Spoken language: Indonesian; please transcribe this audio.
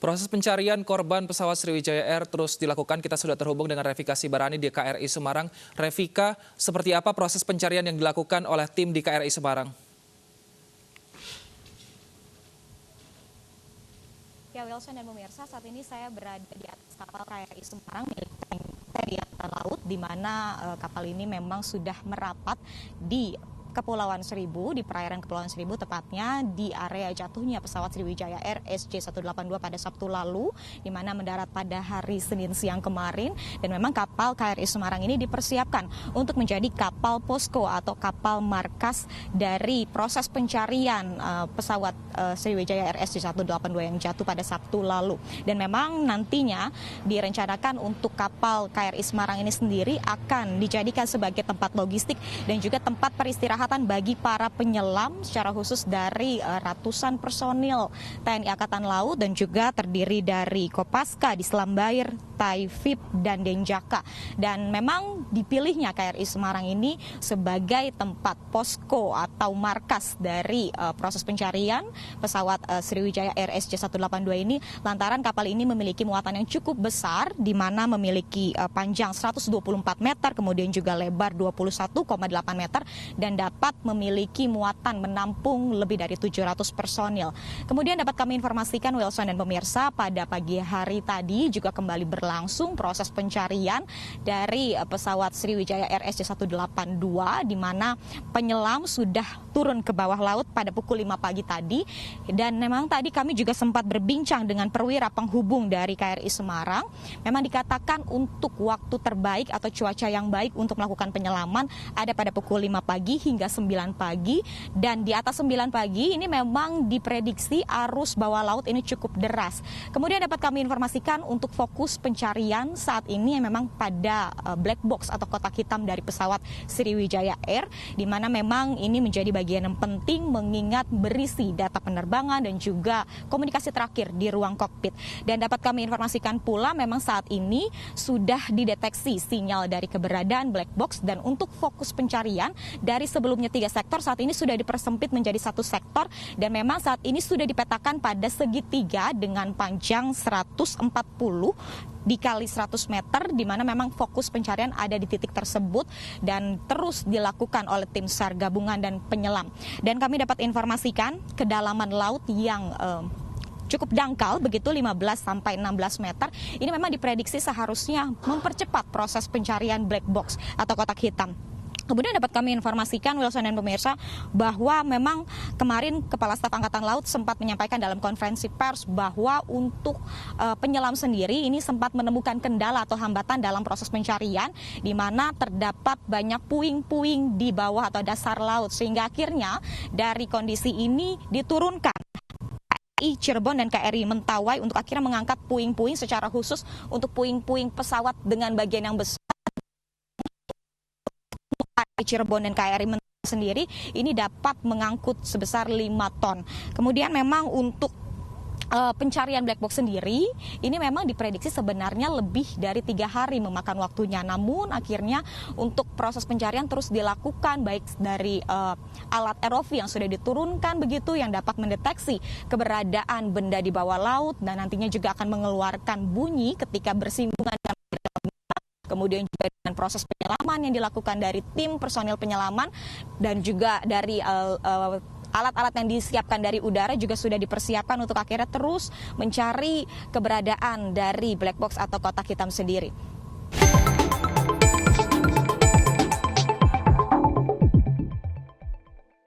Proses pencarian korban pesawat Sriwijaya Air terus dilakukan. Kita sudah terhubung dengan Revika Sibarani di KRI Semarang. Revika, seperti apa proses pencarian yang dilakukan oleh tim di KRI Semarang? Ya, Wilson dan pemirsa, saat ini saya berada di atas kapal KRI Semarang milik TNI Angkatan Laut, di mana kapal ini memang sudah merapat di Kepulauan Seribu, di perairan Kepulauan Seribu, tepatnya di area jatuhnya pesawat Sriwijaya Air SJ182 pada Sabtu lalu, di mana mendarat pada hari Senin siang kemarin. Dan memang kapal KRI Semarang ini dipersiapkan untuk menjadi kapal posko atau kapal markas dari proses pencarian pesawat Sriwijaya Air SJ182 yang jatuh pada Sabtu lalu. Dan memang nantinya direncanakan untuk kapal KRI Semarang ini sendiri akan dijadikan sebagai tempat logistik dan juga tempat peristirahatan bagi para penyelam, secara khusus dari ratusan personil TNI Angkatan Laut dan juga terdiri dari Kopaska, Dislambair, Taifib, dan Denjaka. Dan memang dipilihnya KRI Semarang ini sebagai tempat posko atau markas dari proses pencarian pesawat Sriwijaya Air SJ182 ini, lantaran kapal ini memiliki muatan yang cukup besar, di mana memiliki panjang 124 meter, kemudian juga lebar 21,8 meter, dan dapat memiliki muatan menampung lebih dari 700 personil. Kemudian dapat kami informasikan, Wilson dan pemirsa, pada pagi hari tadi juga kembali berlangsung proses pencarian dari pesawat Sriwijaya Air SJ182, di mana penyelam sudah turun ke bawah laut pada pukul 5 pagi tadi. Dan memang tadi kami juga sempat berbincang dengan perwira penghubung dari KRI Semarang. Memang dikatakan untuk waktu terbaik atau cuaca yang baik untuk melakukan penyelaman ada pada pukul 5 pagi hingga 9 pagi, dan di atas 9 pagi ini memang diprediksi arus bawah laut ini cukup deras. Kemudian dapat kami informasikan untuk fokus pencarian saat ini yang memang pada black box atau kotak hitam dari pesawat Sriwijaya Air, di mana memang ini menjadi bagian yang penting mengingat berisi data penerbangan dan juga komunikasi terakhir di ruang kokpit. Dan dapat kami informasikan pula memang saat ini sudah dideteksi sinyal dari keberadaan black box, dan untuk fokus pencarian dari sebelumnya 3 sektor saat ini sudah dipersempit menjadi 1 sektor, dan memang saat ini sudah dipetakan pada segitiga dengan panjang 140 dikali 100 meter, di mana memang fokus pencarian ada di titik tersebut dan terus dilakukan oleh tim SAR gabungan dan penyelam. Dan kami dapat informasikan kedalaman laut yang cukup dangkal, begitu 15 sampai 16 meter. Ini memang diprediksi seharusnya mempercepat proses pencarian black box atau kotak hitam. Kemudian dapat kami informasikan, Wilson dan pemirsa, bahwa memang kemarin Kepala Staf Angkatan Laut sempat menyampaikan dalam konferensi pers bahwa untuk penyelam sendiri ini sempat menemukan kendala atau hambatan dalam proses pencarian, di mana terdapat banyak puing-puing di bawah atau dasar laut, sehingga akhirnya dari kondisi ini diturunkan KRI Cirebon dan KRI Mentawai untuk akhirnya mengangkat puing-puing secara khusus untuk puing-puing pesawat dengan bagian yang besar. Cirebon dan KRI Mentawai sendiri ini dapat mengangkut sebesar 5 ton. Kemudian memang untuk pencarian black box sendiri ini memang diprediksi sebenarnya lebih dari 3 hari memakan waktunya. Namun akhirnya untuk proses pencarian terus dilakukan, baik dari alat ROV yang sudah diturunkan begitu, yang dapat mendeteksi keberadaan benda di bawah laut dan nantinya juga akan mengeluarkan bunyi ketika bersinggungan dengan. Kemudian juga dengan proses penyelaman yang dilakukan dari tim personil penyelaman dan juga dari alat-alat yang disiapkan dari udara juga sudah dipersiapkan untuk akhirnya terus mencari keberadaan dari black box atau kotak hitam sendiri.